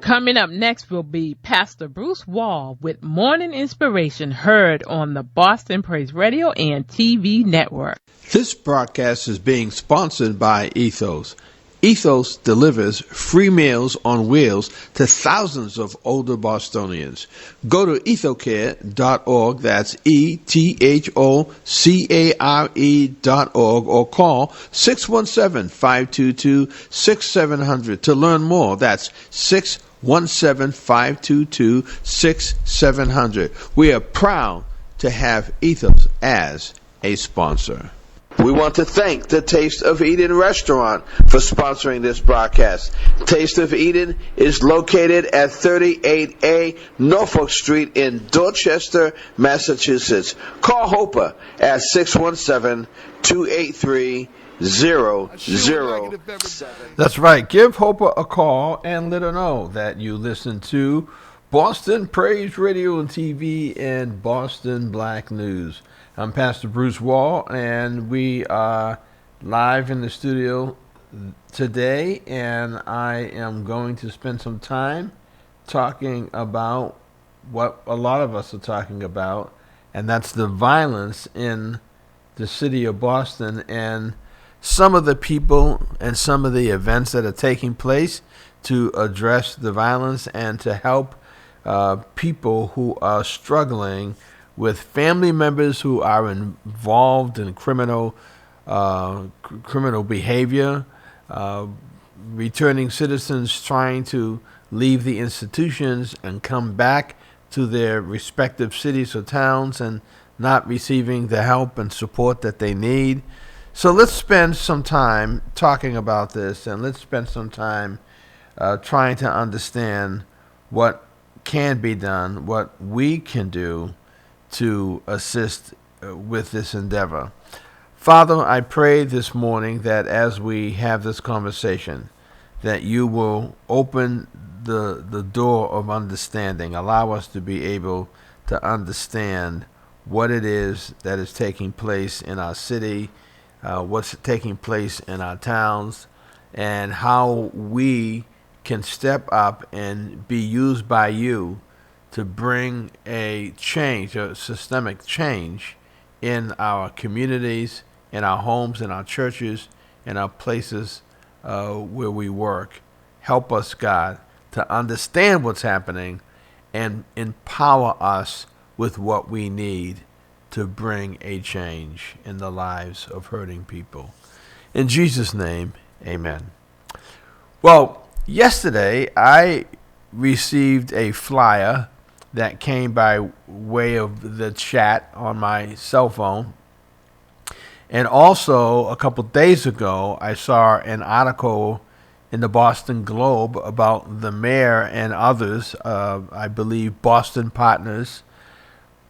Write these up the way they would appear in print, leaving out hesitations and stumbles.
Coming up next will be Pastor Bruce Wall with Morning Inspiration, heard on the Boston Praise Radio and TV network. This broadcast is being sponsored by Ethos. Ethos delivers free meals on wheels to thousands of older Bostonians. Go to ethocare.org, that's ETHOCARE.org, or call 617-522-6700 to learn more. That's 617-522-6700. We are proud to have Ethos as a sponsor. We want to thank the Taste of Eden restaurant for sponsoring this broadcast. Taste of Eden is located at 38A Norfolk Street in Dorchester, Massachusetts. Call Hoper at 617-283-0007. That's right. Give Hoper a call and let her know that you listen to Boston Praise Radio and TV and Boston Black News. I'm Pastor Bruce Wall, and we are live in the studio today, and I am going to spend some time talking about what a lot of us are talking about, and that's the violence in the city of Boston and some of the people and some of the events that are taking place to address the violence and to help people who are struggling with family members who are involved in criminal behavior, returning citizens trying to leave the institutions and come back to their respective cities or towns and not receiving the help and support that they need. So let's spend some time talking about this, and let's spend some time trying to understand what can be done, what we can do to assist with this endeavor. Father, I pray this morning that as we have this conversation, that you will open the door of understanding, allow us to be able to understand what it is that is taking place in our city, what's taking place in our towns, and how we can step up and be used by you to bring a change, a systemic change in our communities, in our homes, in our churches, in our places where we work. Help us, God, to understand what's happening and empower us with what we need to bring a change in the lives of hurting people. In Jesus' name, amen. Well, yesterday I received a flyer that came by way of the chat on my cell phone. And also, a couple days ago, I saw an article in the Boston Globe about the mayor and others, I believe Boston Partners,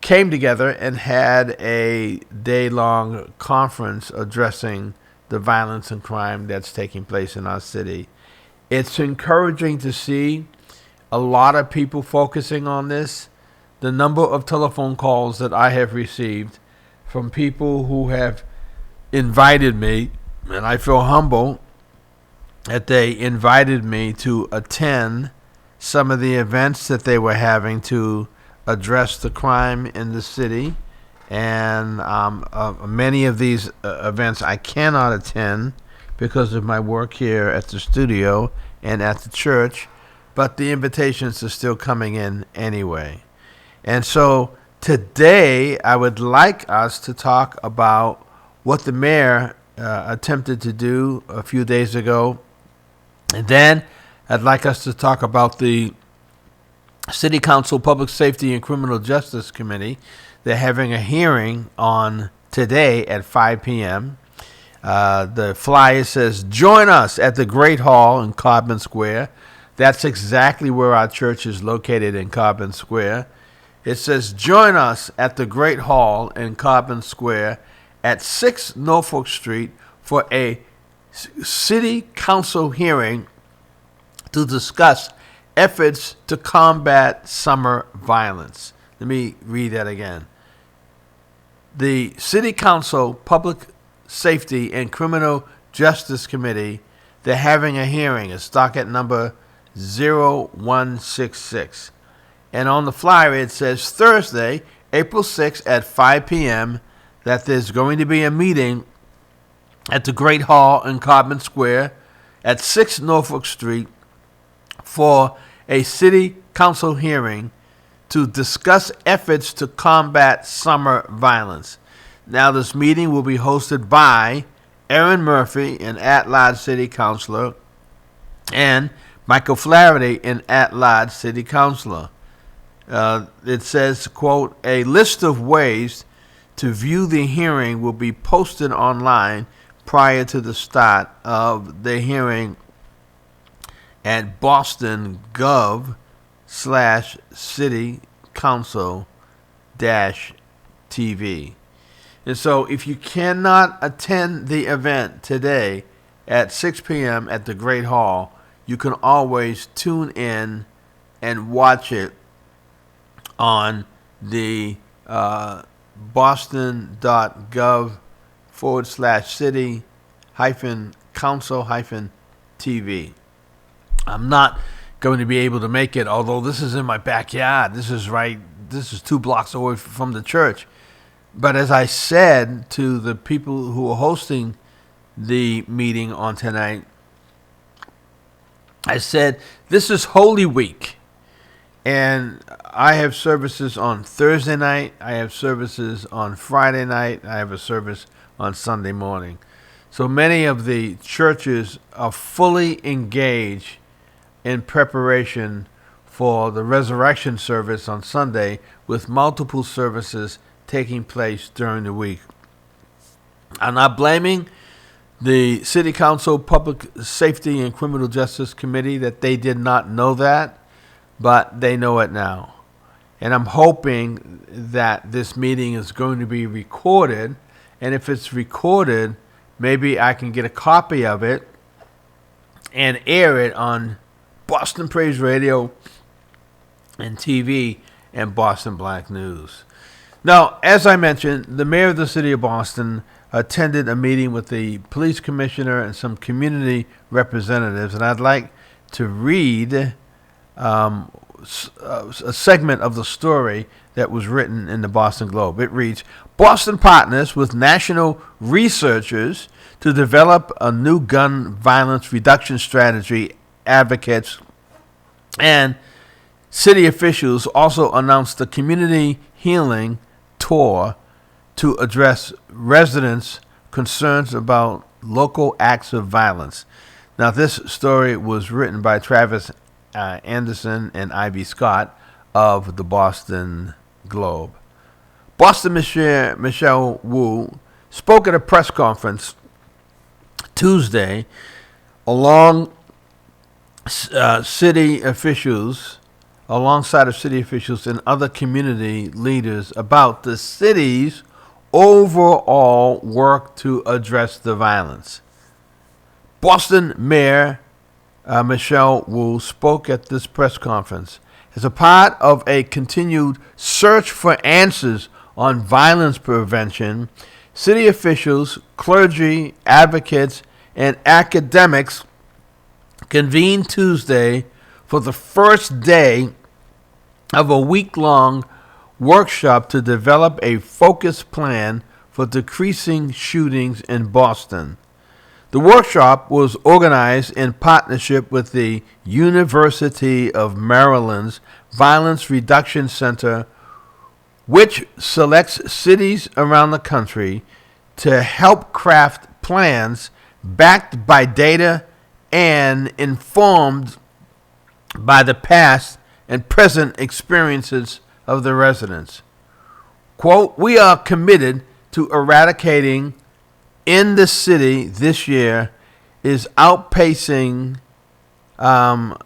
came together and had a day-long conference addressing the violence and crime that's taking place in our city. It's encouraging to see a lot of people focusing on this. The number of telephone calls that I have received from people who have invited me, and I feel humble that they invited me to attend some of the events that they were having to address the crime in the city. And many of these events I cannot attend because of my work here at the studio and at the church, but the invitations are still coming in anyway. And so today I would like us to talk about what the mayor attempted to do a few days ago. And then I'd like us to talk about the City Council Public Safety and Criminal Justice Committee. They're having a hearing on today at 5 p.m. The flyer says, join us at the Great Hall in Carbon Square. That's exactly where our church is located, in Carbon Square. It says, join us at the Great Hall in Carbon Square at 6 Norfolk Street for a city council hearing to discuss efforts to combat summer violence. Let me read that again. The City Council Public Safety and Criminal Justice Committee, they're having a hearing. It's docket number 0166. And on the flyer it says Thursday, April 6th at 5 p.m. that there's going to be a meeting at the Great Hall in Carbon Square at 6 Norfolk Street for a city council hearing to discuss efforts to combat summer violence. Now, this meeting will be hosted by Erin Murphy, an at-large city councilor, and Michael Flaherty, an at-large city councilor. It says, quote, a list of ways to view the hearing will be posted online prior to the start of the hearing at boston.gov/city council-TV. And so if you cannot attend the event today at 6 p.m. at the Great Hall, you can always tune in and watch it on the boston.gov/city-council-TV. I'm not going to be able to make it, although this is in my backyard. This is 2 blocks away from the church. But as I said to the people who are hosting the meeting on tonight, I said, this is Holy Week. And I have services on Thursday night. I have services on Friday night. I have a service on Sunday morning. So many of the churches are fully engaged in preparation for the resurrection service on Sunday, with multiple services taking place during the week. I'm not blaming the City Council Public Safety and Criminal Justice Committee that they did not know that, but they know it now. And I'm hoping that this meeting is going to be recorded, and if it's recorded, maybe I can get a copy of it and air it on Boston Praise Radio and TV and Boston Black News. Now, as I mentioned, the mayor of the city of Boston attended a meeting with the police commissioner and some community representatives, and I'd like to read a segment of the story that was written in the Boston Globe. It reads, Boston partners with national researchers to develop a new gun violence reduction strategy. Advocates and city officials also announced the community healing tour to address residents' concerns about local acts of violence. Now, this story was written by Travis Anderson and Ivy Scott of the Boston Globe. Boston Mayor Michelle Wu spoke at a press conference Tuesday alongside of city officials and other community leaders about the city's overall work to address the violence. Boston Mayor Michelle Wu spoke at this press conference as a part of a continued search for answers on violence prevention. City officials, clergy, advocates, and academics convened Tuesday for the first day of a week-long workshop to develop a focused plan for decreasing shootings in Boston. The workshop was organized in partnership with the University of Maryland's Violence Reduction Center, which selects cities around the country to help craft plans backed by data and informed by the past and present experiences of the residents. Quote, we are committed to eradicating in the city this year is outpacing last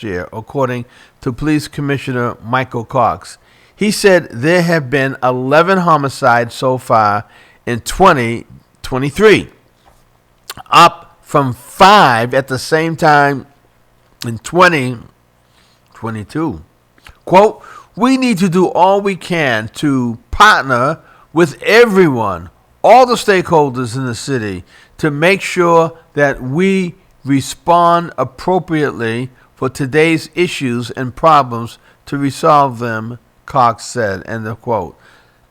year, according to Police Commissioner Michael Cox. He said there have been 11 homicides so far in 2023, up from 5 at the same time in 2022. Quote, we need to do all we can to partner with everyone, all the stakeholders in the city, to make sure that we respond appropriately for today's issues and problems to resolve them, Cox said, end of quote.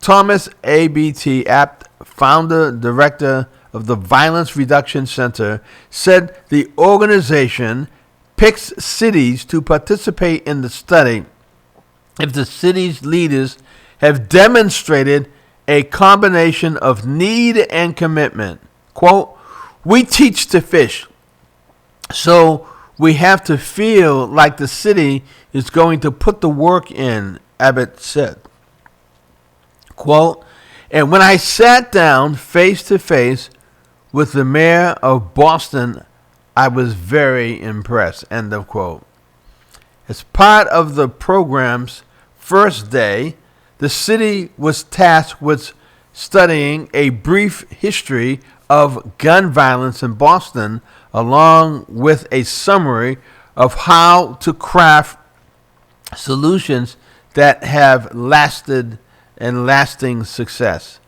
Thomas A.B.T. Apt, founder, director of the Violence Reduction Center, said the organization picks cities to participate in the study if the city's leaders have demonstrated a combination of need and commitment. Quote, we teach to fish, so we have to feel like the city is going to put the work in, Abbott said. Quote, and when I sat down face to face with the mayor of Boston, I was very impressed, end of quote. As part of the program's first day, the city was tasked with studying a brief history of gun violence in Boston, along with a summary of how to craft solutions that have lasting success.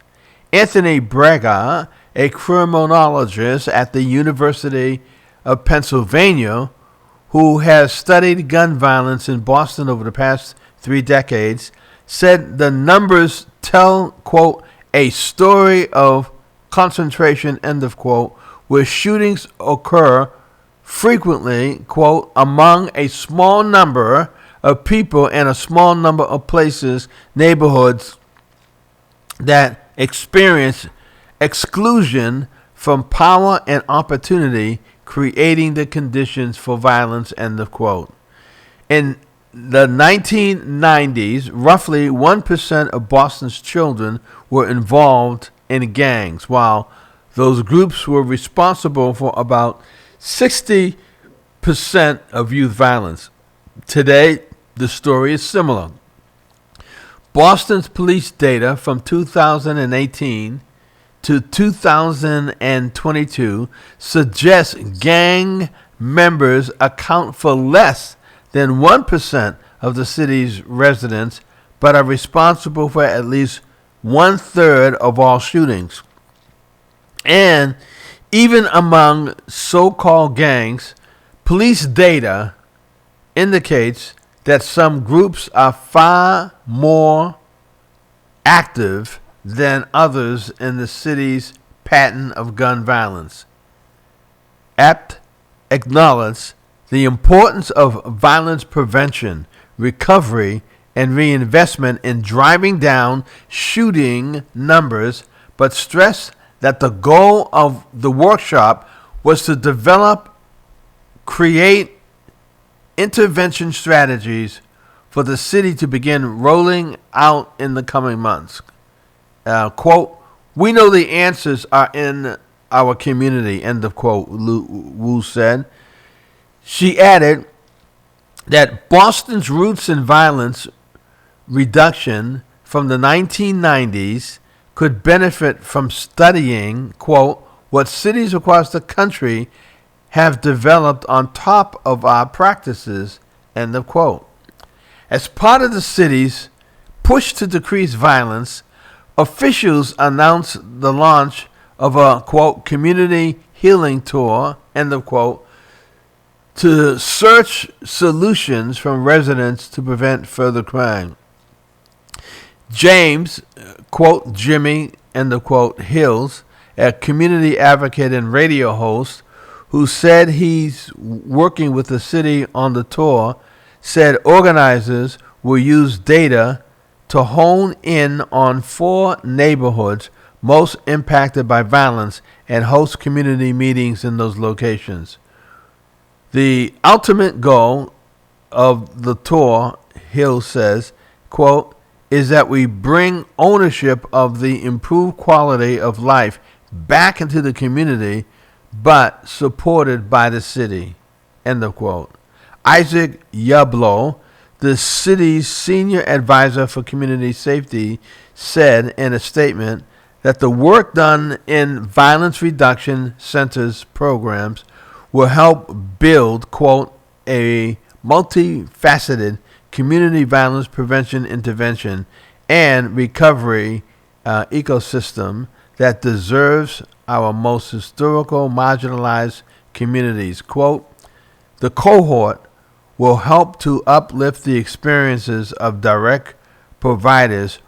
Anthony Braga, a criminologist at the University of Pennsylvania, who has studied gun violence in Boston over the past 3 decades, said the numbers tell, quote, a story of concentration, end of quote, where shootings occur frequently, quote, among a small number of people and a small number of places, neighborhoods that experience exclusion from power and opportunity, creating the conditions for violence, end of quote. In the 1990s, roughly 1% of Boston's children were involved in gangs, while those groups were responsible for about 60% of youth violence. Today, the story is similar. Boston's police data from 2018 to 2022 suggests gang members account for less than 1% of the city's residents, but are responsible for at least 1/3 of all shootings. And even among so-called gangs, police data indicates that some groups are far more active than others in the city's pattern of gun violence. Apt acknowledged the importance of violence prevention, recovery, and reinvestment in driving down shooting numbers, but stressed that the goal of the workshop was to create intervention strategies for the city to begin rolling out in the coming months. Quote, we know the answers are in our community, end of quote, Wu said. She added that Boston's roots in violence reduction from the 1990s could benefit from studying, quote, what cities across the country have developed on top of our practices, end of quote. As part of the city's push to decrease violence, officials announced the launch of a, quote, community healing tour, end of quote, to search solutions from residents to prevent further crime. James, quote, Jimmy, end of quote, Hills, a community advocate and radio host who said he's working with the city on the tour, said organizers will use data to hone in on 4 neighborhoods most impacted by violence and host community meetings in those locations. The ultimate goal of the tour, Hill says, quote, is that we bring ownership of the improved quality of life back into the community, but supported by the city, end of quote. Isaac Yablo, the city's senior advisor for community safety, said in a statement that the work done in violence reduction centers programs will help build, quote, a multifaceted community violence prevention intervention and recovery ecosystem that deserves our most historical marginalized communities. Quote, the cohort will help to uplift the experiences of direct providers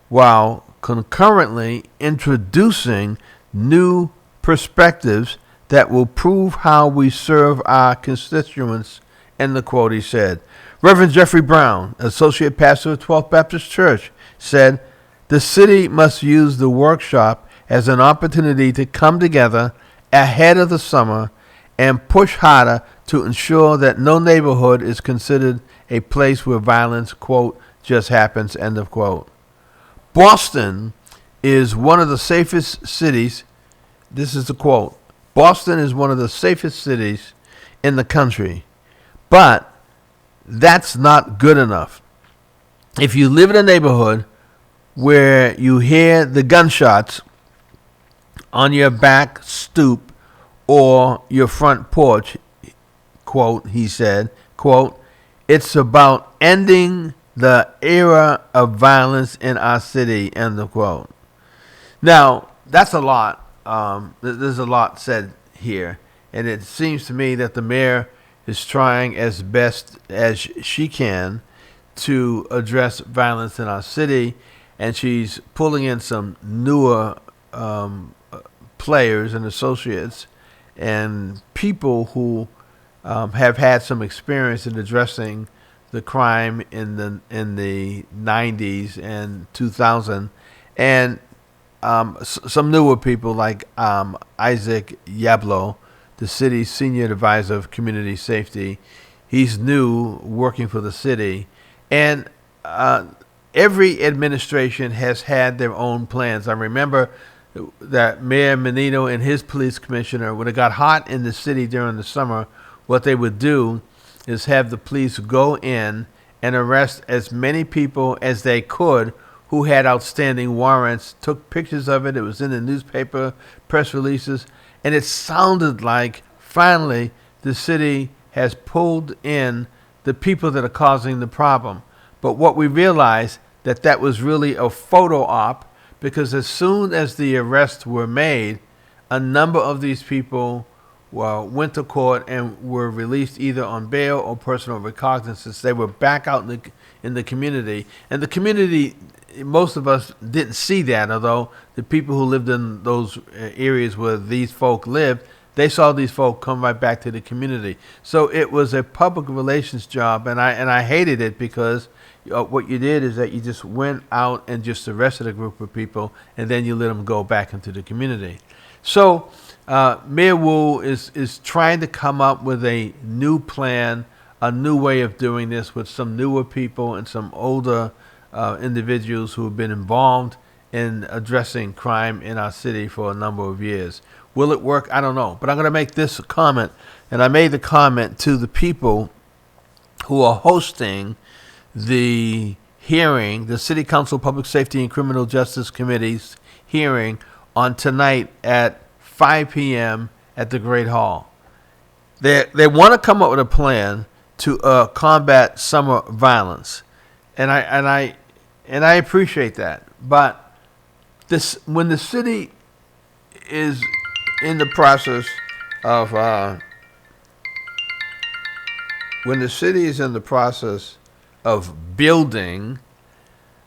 while concurrently introducing new perspectives that will prove how we serve our constituents, end the quote, he said. Reverend Jeffrey Brown, Associate Pastor of 12th Baptist Church, said, the city must use the workshop as an opportunity to come together ahead of the summer and push harder to ensure that no neighborhood is considered a place where violence, quote, just happens, end of quote. Boston is one of the safest cities. This is the quote. Boston is one of the safest cities in the country, but that's not good enough. If you live in a neighborhood where you hear the gunshots on your back stoop or your front porch, quote, he said, quote, it's about ending the era of violence in our city, end of quote. Now, that's a lot. There's a lot said here, and it seems to me that the mayor is trying as best as she can to address violence in our city, and she's pulling in some newer players and associates and people who have had some experience in addressing the crime in the 90s and 2000, and some newer people like Isaac Yablo, the city's senior advisor of community safety. He's new, working for the city, and every administration has had their own plans. I remember that Mayor Menino and his police commissioner, when it got hot in the city during the summer, what they would do is have the police go in and arrest as many people as they could who had outstanding warrants, took pictures of it. It was in the newspaper, press releases, and it sounded like finally the city has pulled in the people that are causing the problem. But what we realized that was really a photo op, because as soon as the arrests were made, a number of these people went to court and were released either on bail or personal recognizance. They were back out in the community, and the community, most of us didn't see that, although the people who lived in those areas where these folk lived, they saw these folk come right back to the community. So it was a public relations job, and I hated it, because what you did is that you just went out and just arrested a group of people, and then you let them go back into the community. So Mayor Wu is trying to come up with a new plan, a new way of doing this, with some newer people and some older individuals who have been involved in addressing crime in our city for a number of years. Will it work? I don't know. But I'm going to make this comment, and I made the comment to the people who are hosting the hearing, the City Council Public Safety and Criminal Justice Committee's hearing on tonight at 5 p.m. at the Great Hall. They want to come up with a plan to combat summer violence, and I appreciate that. But when the city is in the process of building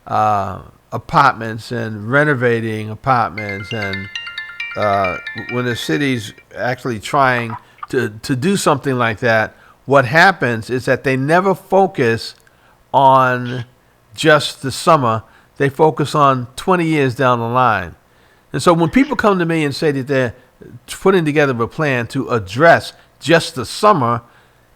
apartments and renovating apartments, and when the city's actually trying to do something like that, what happens is that they never focus on just the summer. They focus on 20 years down the line. And so when people come to me and say that they're putting together a plan to address just the summer,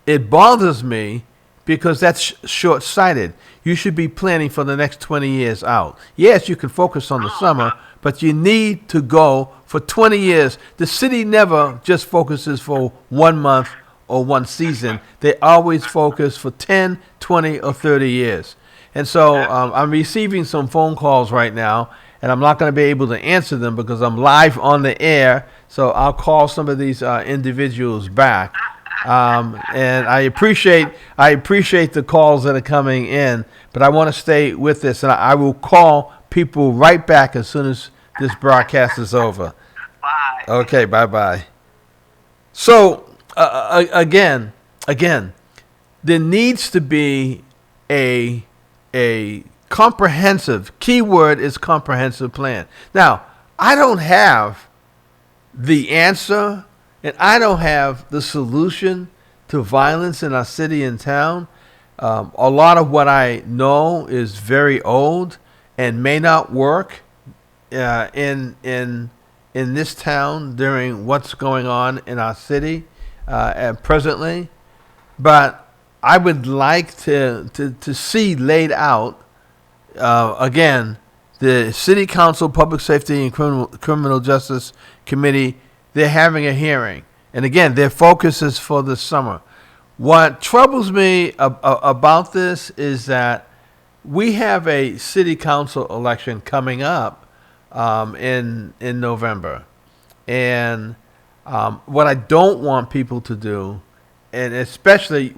it bothers me, because that's short-sighted. You should be planning for the next 20 years out. Yes, you can focus on the summer, but you need to go for 20 years. The city never just focuses for 1 month or one season. They always focus for 10, 20, or 30 years. And so I'm receiving some phone calls right now, and I'm not going to be able to answer them because I'm live on the air. So I'll call some of these individuals back. And I appreciate the calls that are coming in, but I want to stay with this, and I will call people right back as soon as this broadcast is over. Bye. Okay, bye-bye. So again, there needs to be a comprehensive, keyword is comprehensive plan. Now, I don't have the answer and I don't have the solution to violence in our city and town. A lot of what I know is very old and may not work in this town during what's going on in our city presently. But I would like to see laid out again the City Council Public Safety and Criminal Justice Committee. They're having a hearing, and again, their focus is for the summer. What troubles me about this is that we have a city council election coming up in November, and what I don't want people to do, and especially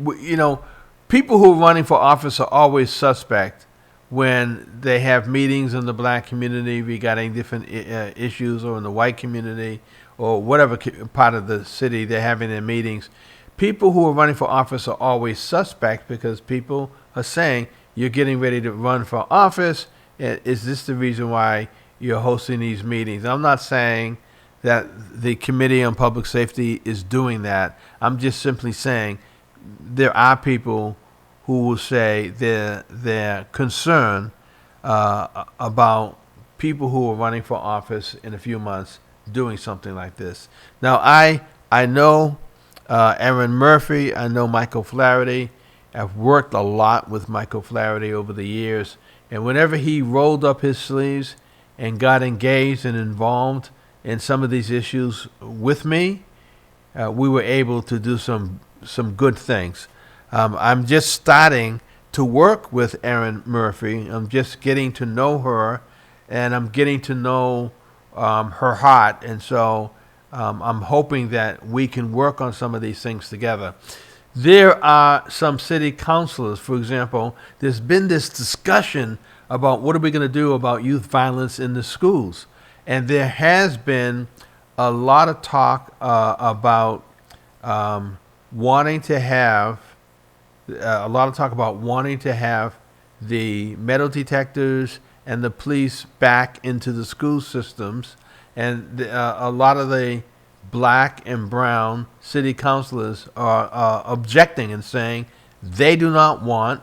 people who are running for office are always suspect when they have meetings in the black community regarding different issues, or in the white community, or whatever part of the city they're having their meetings. People who are running for office are always suspect because people are saying, you're getting ready to run for office. Is this the reason why you're hosting these meetings? I'm not saying that the Committee on Public Safety is doing that. I'm just simply saying there are people who will say they're concerned about people who are running for office in a few months doing something like this. Now, I know Aaron Murphy. I know Michael Flaherty. I've worked a lot with Michael Flaherty over the years, and whenever he rolled up his sleeves and got engaged and involved in some of these issues with me, we were able to do some good things. I'm just starting to work with Erin Murphy. I'm just getting to know her, and I'm getting to know her heart, and so I'm hoping that we can work on some of these things together. There are some city councilors, for example, there's been this discussion about what are we going to do about youth violence in the schools. And there has been a lot of talk about wanting to have the metal detectors and the police back into the school systems. And a lot of the black and brown city councilors are objecting and saying they do not want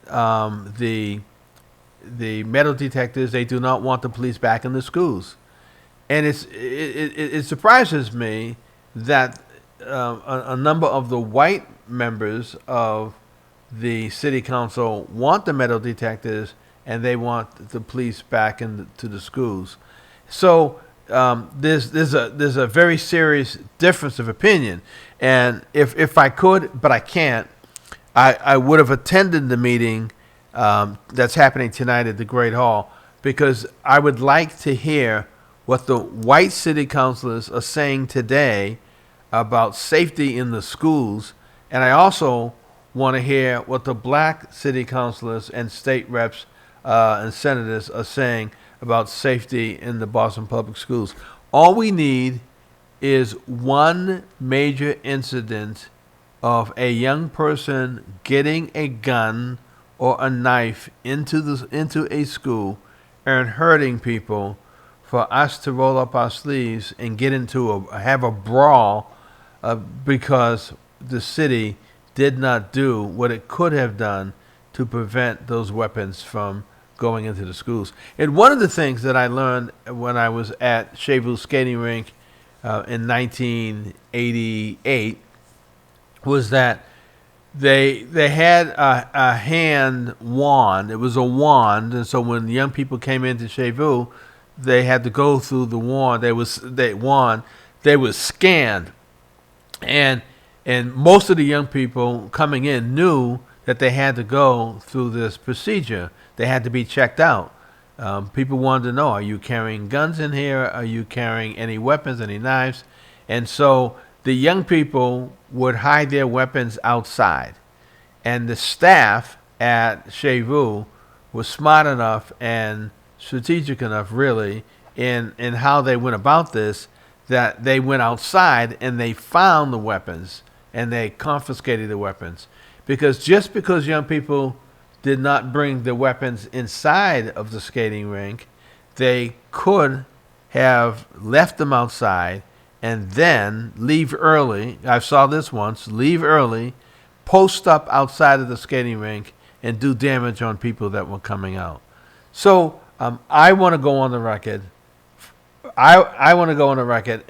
the metal detectors. They do not want the police back in the schools. And it surprises me that a number of the white members of the city council want the metal detectors and they want the police back into the schools. So there's a very serious difference of opinion. And if I could, but I can't, I would have attended the meeting that's happening tonight at the Great Hall, because I would like to hear what the white city councilors are saying today about safety in the schools. And I also want to hear what the black city councilors and state reps and senators are saying about safety in the Boston Public Schools. All we need is one major incident of a young person getting a gun or a knife into a school and hurting people for us to roll up our sleeves and get have a brawl because the city did not do what it could have done to prevent those weapons from going into the schools. And one of the things that I learned when I was at Shavu Skating Rink in 1988 was that they had a hand wand. It was a wand, and so when young people came into Shavu, they had to go through the wand. They was scanned, and most of the young people coming in knew that they had to go through this procedure. They had to be checked out. People wanted to know, are you carrying guns in here? Are you carrying any weapons, any knives? And so the young people would hide their weapons outside. And the staff at Shavu was smart enough and strategic enough, really, in how they went about this, that they went outside and they found the weapons and they confiscated the weapons. Because just because young people did not bring the weapons inside of the skating rink, they could have left them outside and then leave early. I saw this once, leave early, post up outside of the skating rink and do damage on people that were coming out. So I want to go on the record. I want to go on the record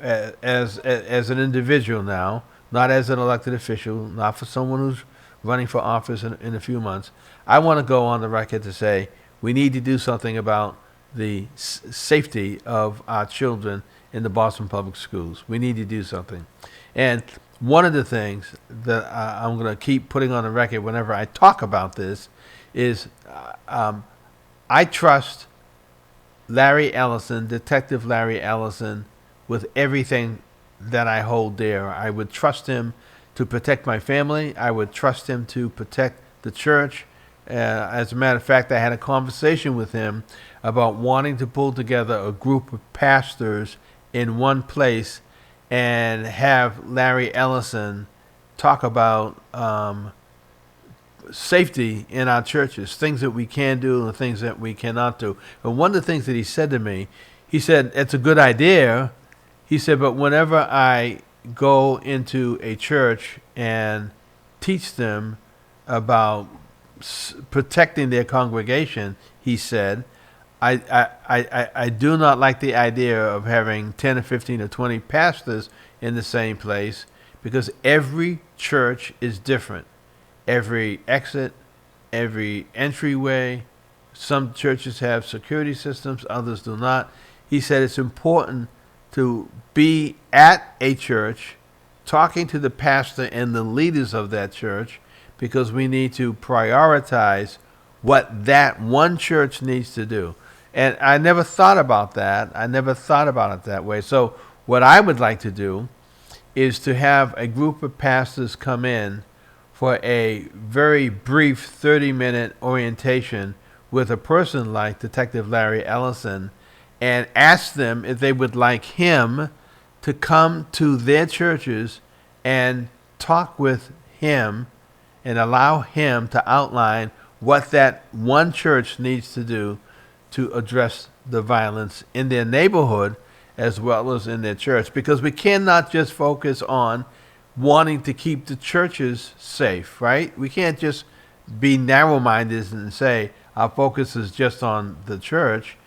as an individual now, not as an elected official, not for someone who's running for office in a few months. I want to go on the record to say we need to do something about the safety of our children in the Boston Public Schools. We need to do something. And one of the things that I'm going to keep putting on the record whenever I talk about this is I trust Larry Ellison, Detective Larry Ellison, with everything that I hold dear. I would trust him to protect my family. I would trust him to protect the church. As a matter of fact, I had a conversation with him about wanting to pull together a group of pastors in one place and have Larry Ellison talk about safety in our churches, things that we can do and things that we cannot do. And one of the things that he said to me, he said, it's a good idea. He said, but whenever I go into a church and teach them about protecting their congregation, he said, I do not like the idea of having 10 or 15 or 20 pastors in the same place because every church is different. Every exit, every entryway. Some churches have security systems, others do not. He said it's important to be at a church talking to the pastor and the leaders of that church because we need to prioritize what that one church needs to do. And I never thought about that. I never thought about it that way. So what I would like to do is to have a group of pastors come in for a very brief 30-minute orientation with a person like Detective Larry Ellison and ask them if they would like him to come to their churches and talk with him and allow him to outline what that one church needs to do to address the violence in their neighborhood as well as in their church. Because we cannot just focus on wanting to keep the churches safe, right? We can't just be narrow-minded and say our focus is just on the church.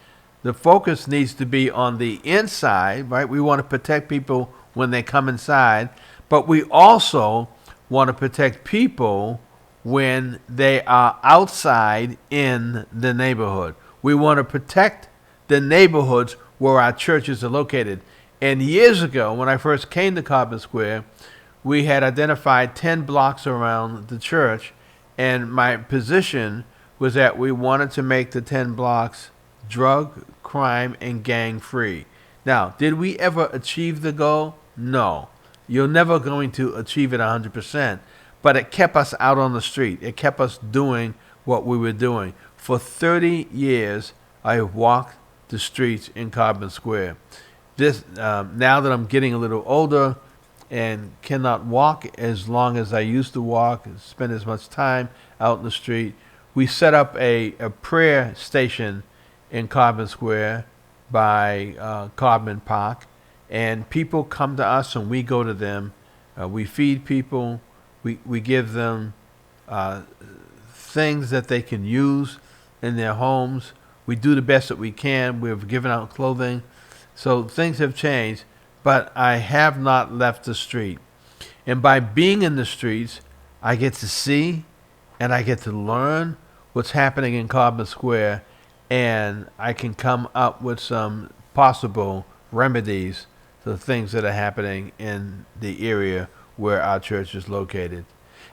The focus needs to be on the inside, right? We want to protect people when they come inside, but we also want to protect people when they are outside in the neighborhood. We want to protect the neighborhoods where our churches are located. And years ago, when I first came to Carbon Square, we had identified 10 blocks around the church, and my position was that we wanted to make the 10 blocks drug, crime, and gang-free. Now, did we ever achieve the goal? No. You're never going to achieve it 100%, but it kept us out on the street. It kept us doing what we were doing. For 30 years, I have walked the streets in Carbon Square. Now that I'm getting a little older, and cannot walk as long as I used to walk, and spend as much time out in the street, we set up a prayer station in Carbon Square by Carbon Park, and people come to us and we go to them. We feed people. We give them things that they can use in their homes. We do the best that we can. We've given out clothing. So things have changed. But I have not left the street. And by being in the streets, I get to see and I get to learn what's happening in Carbon Square, and I can come up with some possible remedies to the things that are happening in the area where our church is located.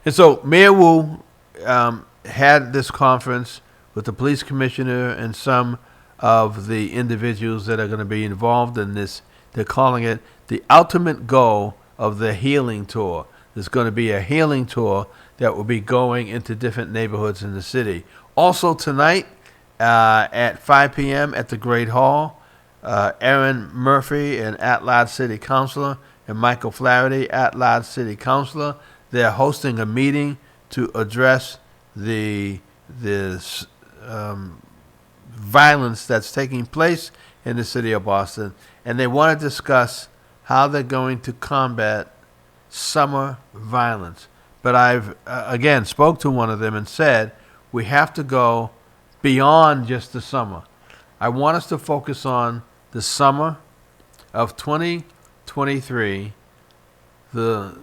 And so Mayor Wu had this conference with the police commissioner and some of the individuals that are going to be involved in this. They're calling it the ultimate goal of the healing tour. There's going to be a healing tour that will be going into different neighborhoods in the city. Also tonight at 5 p.m. at the Great Hall, Aaron Murphy, an at-large city councilor, and Michael Flaherty, at-large city councilor. They're hosting a meeting to address the this violence that's taking place in the city of Boston, and they want to discuss how they're going to combat summer violence. But I've again spoke to one of them and said we have to go beyond just the summer. I want us to focus on the summer of 2023, the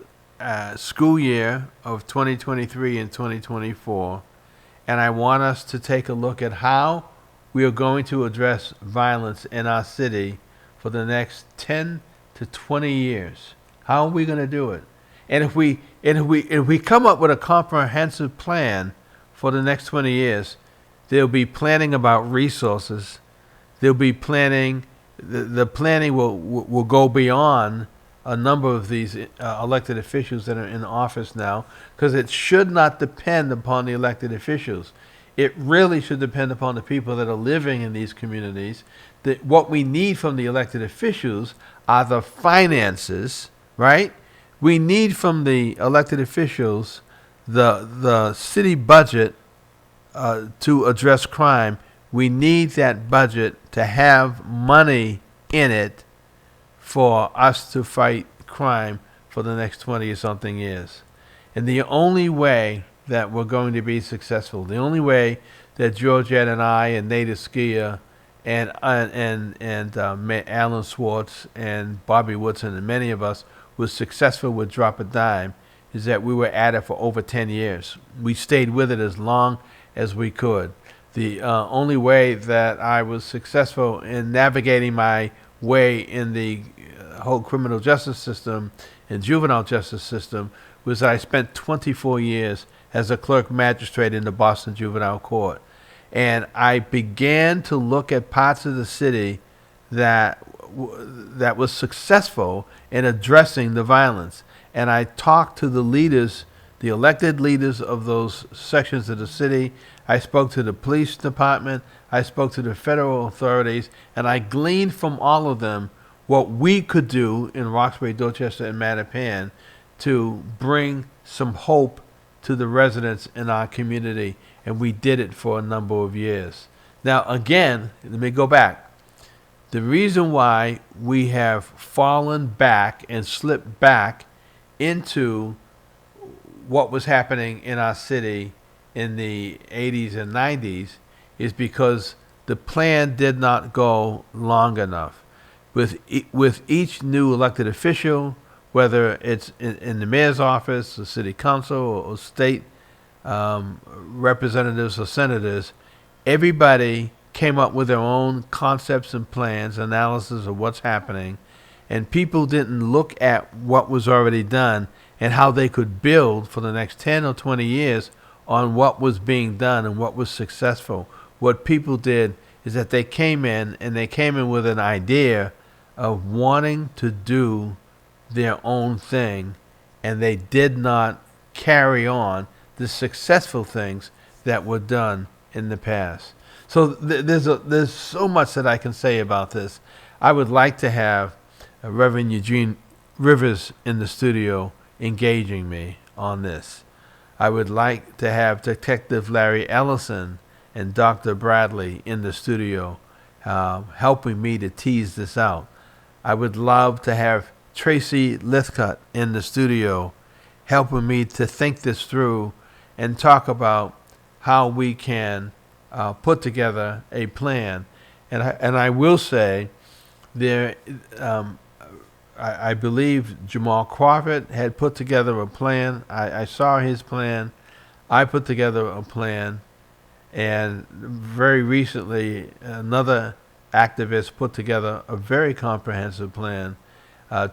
school year of 2023 and 2024, and I want us to take a look at how we are going to address violence in our city for the next 10 to 20 years. How are we going to do it? And if we come up with a comprehensive plan for the next 20 years, there'll be planning about resources. There'll be planning. The planning will go beyond a number of these elected officials that are in office now, because it should not depend upon the elected officials. It really should depend upon the people that are living in these communities. What we need from the elected officials are the finances, right? We need from the elected officials the city budget to address crime. We need that budget to have money in it for us to fight crime for the next 20 or something years. And the only way that we're going to be successful, the only way that Georgette and I and Nate Skia and Alan Swartz and Bobby Woodson and many of us was successful with Drop a Dime is that we were at it for over 10 years. We stayed with it as long as we could. The only way that I was successful in navigating my way in the whole criminal justice system and juvenile justice system was that I spent 24 years as a clerk magistrate in the Boston Juvenile Court. And I began to look at parts of the city that was successful in addressing the violence. And I talked to the leaders, the elected leaders of those sections of the city. I spoke to the police department. I spoke to the federal authorities. And I gleaned from all of them what we could do in Roxbury, Dorchester, and Mattapan to bring some hope to the residents in our community. And we did it for a number of years. Now, again, let me go back. The reason why we have fallen back and slipped back into what was happening in our city in the 80s and 90s is because the plan did not go long enough. With each new elected official, whether it's in the mayor's office, the city council, or state representatives or senators, everybody came up with their own concepts and plans, analysis of what's happening, and people didn't look at what was already done and how they could build for the next 10 or 20 years on what was being done and what was successful. What people did is that they came in with an idea of wanting to do their own thing, and they did not carry on the successful things that were done in the past. So there's so much that I can say about this. I would like to have Reverend Eugene Rivers in the studio engaging me on this. I would like to have Detective Larry Ellison and Dr. Bradley in the studio helping me to tease this out. I would love to have Tracy Lithcutt in the studio helping me to think this through and talk about how we can put together a plan. And I will say there, I believe Jamal Crawford had put together a plan. I saw his plan. I put together a plan. And very recently, another activist put together a very comprehensive plan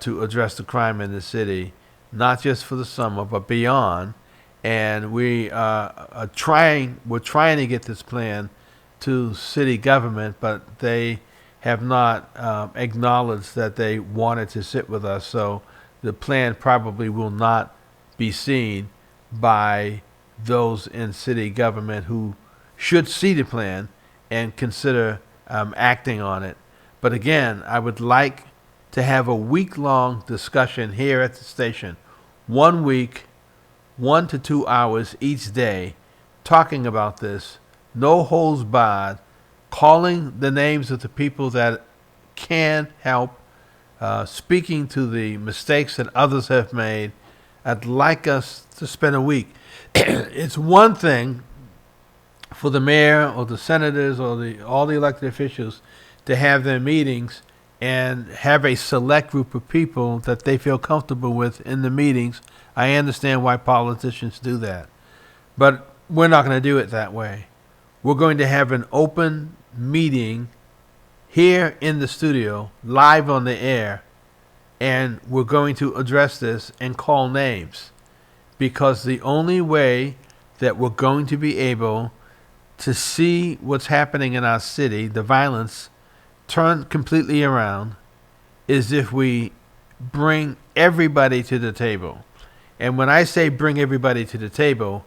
to address the crime in the city, not just for the summer, but beyond. And we're trying to get this plan to city government, but they have not acknowledged that they wanted to sit with us. So the plan probably will not be seen by those in city government who should see the plan and consider acting on it. But again, I would like to have a week-long discussion here at the station. 1 week, 1 to 2 hours each day, talking about this, no holds barred, calling the names of the people that can help, speaking to the mistakes that others have made. I'd like us to spend a week. It's one thing for the mayor or the senators or all the elected officials to have their meetings and have a select group of people that they feel comfortable with in the meetings. I understand why politicians do that. But we're not going to do it that way. We're going to have an open meeting here in the studio, live on the air, and we're going to address this and call names. Because the only way that we're going to be able to see what's happening in our city, the violence, turn completely around, is if we bring everybody to the table. And when I say bring everybody to the table,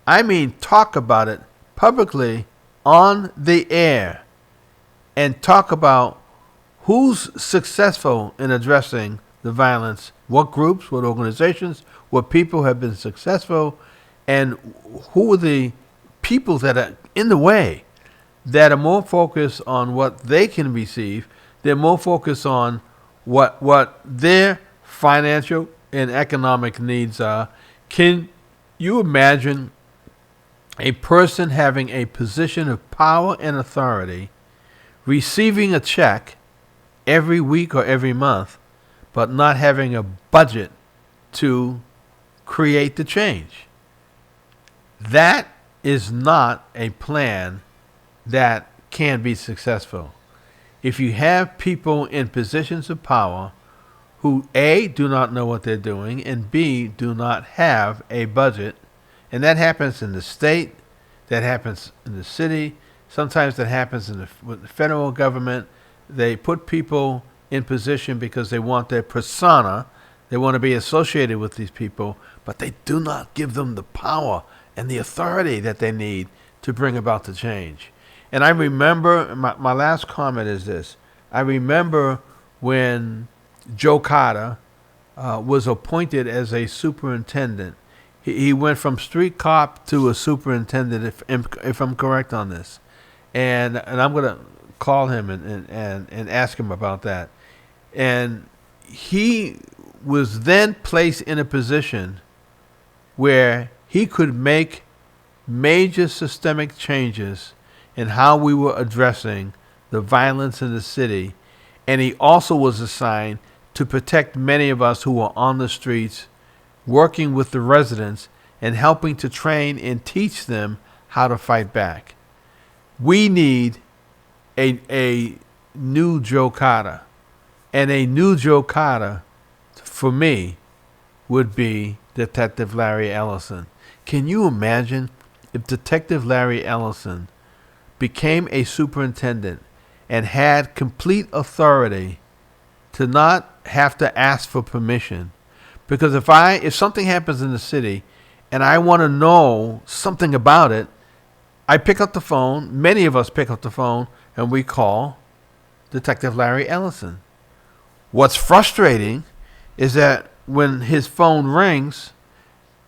I mean talk about it publicly on the air and talk about who's successful in addressing the violence, what groups, what organizations, what people have been successful, and who are the people that are in the way, that are more focused on what they can receive. They're more focused on what their financial and economic needs are. Can you imagine a person having a position of power and authority, receiving a check every week or every month, but not having a budget to create the change? That is not a plan that can be successful. If you have people in positions of power who A, do not know what they're doing, and B, do not have a budget, and that happens in the state, that happens in the city, sometimes that happens with the federal government. They put people in position because they want their persona, they want to be associated with these people, but they do not give them the power and the authority that they need to bring about the change. And I remember, my last comment is this. I remember when Joe Carter was appointed as a superintendent. He went from street cop to a superintendent, if I'm correct on this. And I'm going to call him and ask him about that. And he was then placed in a position where he could make major systemic changes in how we were addressing the violence in the city. And he also was assigned to protect many of us who were on the streets, working with the residents and helping to train and teach them how to fight back. We need a new Joe Carter. And a new Joe Carter, for me, would be Detective Larry Ellison. Can you imagine if Detective Larry Ellison became a superintendent and had complete authority to not have to ask for permission? Because if something happens in the city and I want to know something about it, I pick up the phone, many of us pick up the phone, and we call Detective Larry Ellison. What's frustrating is that when his phone rings,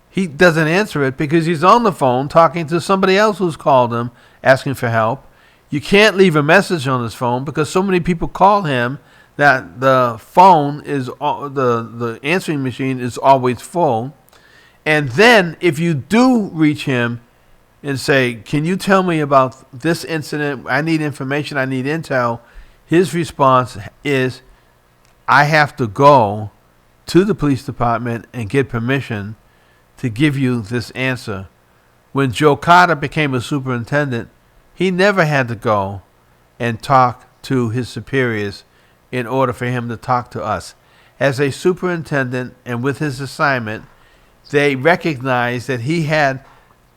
he doesn't answer it because he's on the phone talking to somebody else who's called him asking for help. You can't leave a message on his phone because so many people call him that the phone is the answering machine is always full. And then if you do reach him and say, "Can you tell me about this incident? I need information. I need intel," his response is, "I have to go to the police department and get permission to give you this answer." When Joe Carter became a superintendent, he never had to go and talk to his superiors in order for him to talk to us. As a superintendent and with his assignment, they recognized that he had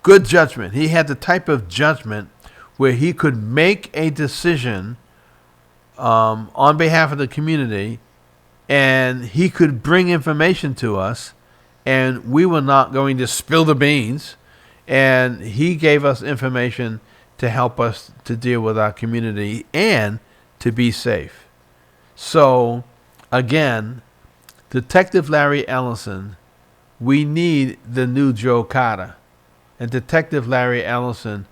good judgment. He had the type of judgment where he could make a decision on behalf of the community, and he could bring information to us, and we were not going to spill the beans. And he gave us information to help us to deal with our community and to be safe. So, again, Detective Larry Ellison, we need the new Joe Carter. And Detective Larry Ellison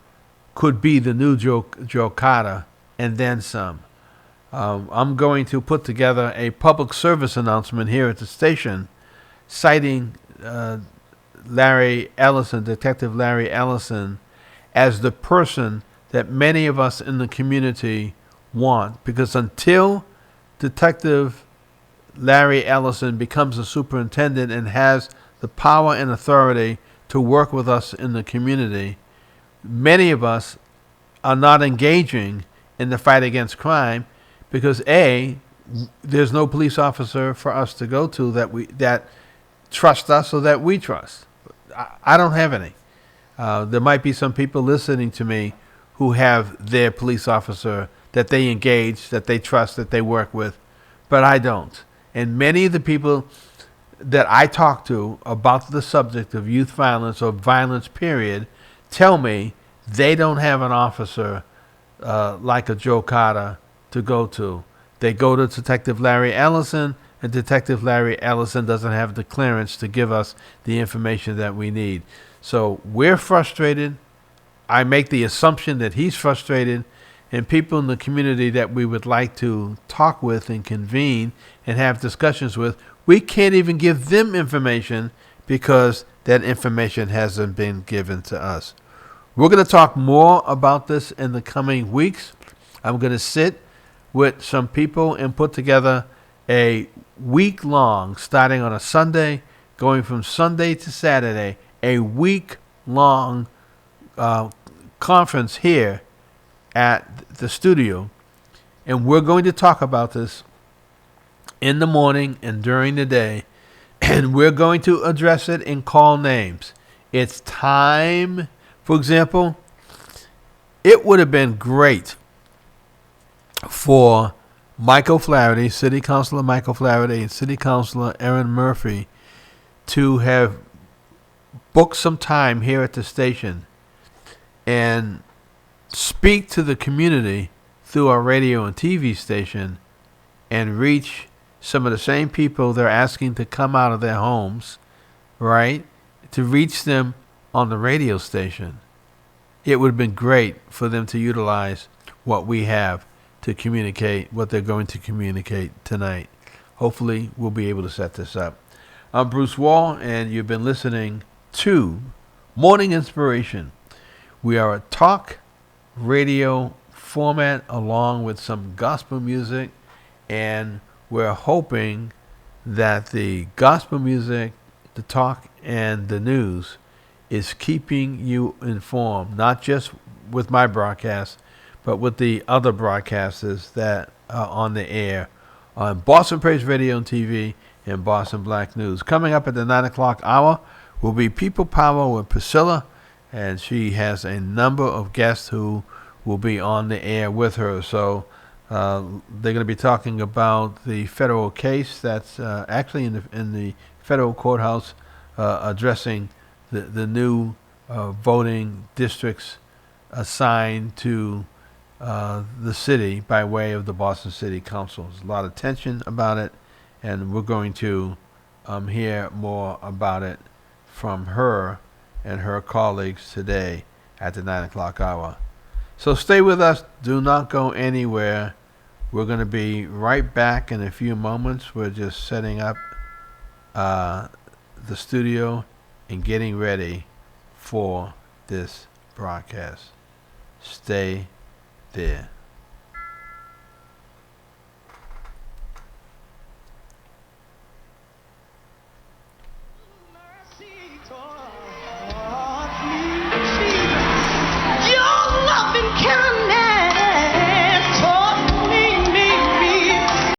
could be the new Joe Carter and then some. I'm going to put together a public service announcement here at the station citing Larry Ellison, Detective Larry Ellison, as the person that many of us in the community want. Because until Detective Larry Ellison becomes a superintendent and has the power and authority to work with us in the community, many of us are not engaging in the fight against crime because A, there's no police officer for us to go to that trust us or that we trust. I don't have any. There might be some people listening to me who have their police officer that they engage, that they trust, that they work with, but I don't. And many of the people that I talk to about the subject of youth violence or violence, period, tell me they don't have an officer like a Joe Carter to go to. They go to Detective Larry Ellison, and Detective Larry Ellison doesn't have the clearance to give us the information that we need. So we're frustrated. I make the assumption that he's frustrated, and people in the community that we would like to talk with and convene and have discussions with, we can't even give them information because that information hasn't been given to us. We're going to talk more about this in the coming weeks. I'm going to sit with some people and put together a week long, starting on a Sunday, going from Sunday to Saturday, a week long conference here at the studio. And we're going to talk about this in the morning and during the day. And we're going to address it and call names. It's time. For example, it would have been great for Michael Flaherty, City Councilor Michael Flaherty, and City Councilor Erin Murphy to have booked some time here at the station and speak to the community through our radio and TV station and reach some of the same people they're asking to come out of their homes, right? To reach them on the radio station. It would have been great for them to utilize what we have to communicate what they're going to communicate tonight. Hopefully, we'll be able to set this up. I'm Bruce Wall, and you've been listening to Morning Inspiration. We are a talk radio format along with some gospel music, and we're hoping that the gospel music, the talk, and the news is keeping you informed, not just with my broadcast, but with the other broadcasters that are on the air on Boston Praise Radio and TV and Boston Black News. Coming up at the 9 o'clock hour will be People Power with Priscilla, and she has a number of guests who will be on the air with her. So they're going to be talking about the federal case that's actually in the federal courthouse addressing the new voting districts assigned to the city by way of the Boston City Council. There's a lot of tension about it, and we're going to hear more about it from her and her colleagues today at the 9 o'clock hour. So stay with us. Do not go anywhere. We're going to be right back in a few moments. We're just setting up the studio and getting ready for this broadcast. Stay there.